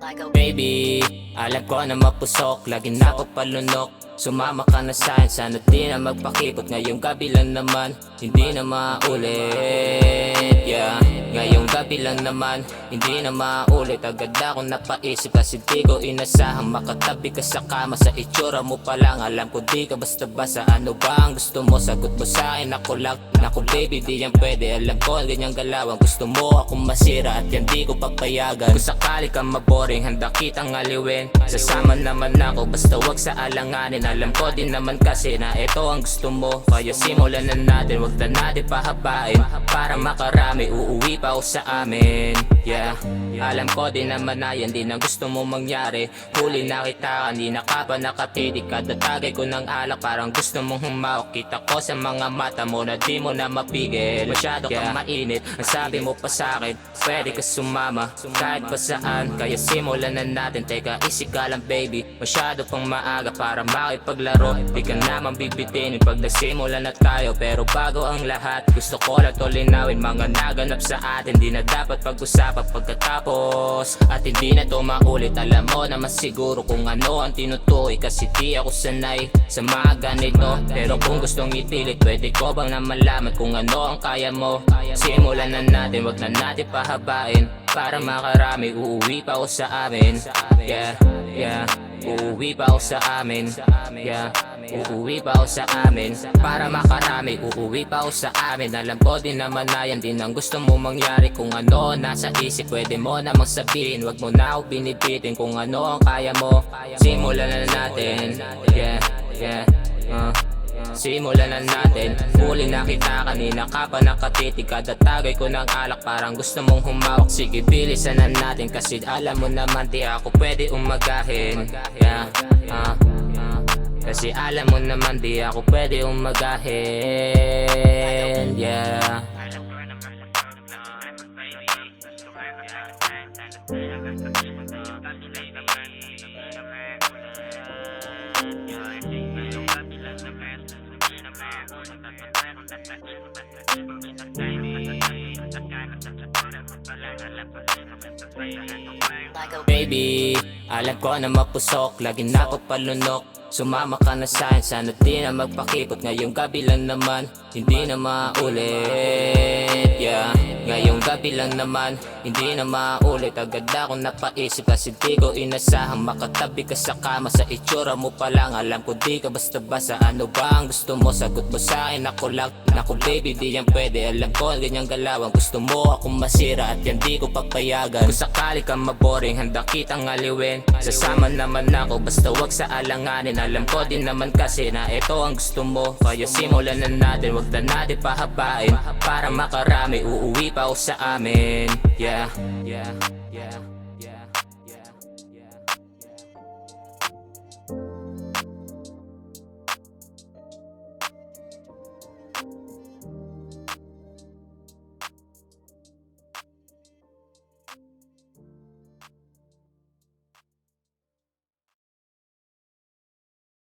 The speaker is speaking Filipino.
Baby, alam ko na mapusok, lagi na ako palunok. Sumama ka na sa'kin, sana di na magpakipot. Ngayong gabi lang naman, hindi na maulit. Yeah, ngayong gabi lang naman, hindi na maulit. Agad ako napaisip kasi di ko inasahang makatabi ka sa kama. Sa itsura mo pa lang, alam ko di ka basta-basta. Ano ba ang gusto mo? Sagot mo sa'kin, ako lang. Naku baby, di yan pwede. Alam ko ang ganyang galawan. Gusto mo akong masira at yan di ko papayagan. Kung sakali kang maboring, handa kitang aliwin. Sasama naman ako, basta wag sa alanganin. Alam ko din naman kasi na ito ang gusto mo. Kaya simulan na natin, wag na natin pahabain. Para makarami, uuwi pa ako sa amin. Yeah, alam ko din naman na yan din ang gusto mo mangyari. Huli na kita, kanina ka pa nakatitig. Kada tagay ko ng alak, parang gusto mong humawak. Kita ko sa mga mata mo na di mo na mapigil. Masyado kang mainit, ang sabi mo pa sa'kin, pwede ka sumama kahit pa saan. Kaya simulan na natin, teka isip ka lang baby. Masyado pang maaga para makipaglaro. Di ka naman bibitinin pag nagsimula na tayo. Pero bago ang lahat, gusto ko lang to linawin. Mga naganap sa atin, di na dapat pag-usapan pagkatapos. At hindi na to maulit, alam mo naman siguro kung ano ang tinutukoy. Kasi di ako sanay sa mga ganito. Pero kung gustong ipilit, pwede ko bang na malaman kung ano ang kaya mo. Simulan na natin, wag na natin pahabain. Para makarami, uuwi pa ako sa amin. Yeah, yeah, uuwi pa ako sa amin. Yeah, uuwi pa ako sa amin. Para makarami, uuwi pa ako sa amin. Alam ko din naman na yan din ang gusto mo mangyari. Kung ano nasa isip, pwede mo namang sabihin. Wag mo na ako binibitin kung ano ang kaya mo. Simulan na natin. Yeah, yeah, simulan na natin. Huli na kita, kanina ka pa nakatitig. Kada tagay ko ng alak, parang gusto mong humawak. Sige bilisan na natin kasi alam mo naman di ako pwede umagahin. Yeah, kasi alam mo naman di ako pwede umagahin. Yeah, baby, alam ko na mapusok, lagi na ako palunok. Sumama ka na sa'kin, sana di na magpakipot. Ngayong gabi lang naman, hindi na maulit. Yeah, ngayong gabi lang naman, hindi na maulit. Agad ako napaisip kasi di ko inasahang makatabi ka sa kama. Sa itsura mo pa lang, alam ko di ka basta-basta. Ano ba ang gusto mo? Sagot mo sa'kin, ako lang. Naku baby, di yan pwede. Alam ko ang ganyang galawan. Gusto mo akong masira at yan di ko papayagan. Kung sakali kang maboring, handa kitang aliwin. Sasama naman ako, basta wag sa alanganin. Alam ko din naman kasi na ito ang gusto mo. Kaya simulan na natin, wag na natin pahabain. Para makarami, uuwi pa ako sa amin. Yeah, yeah, yeah.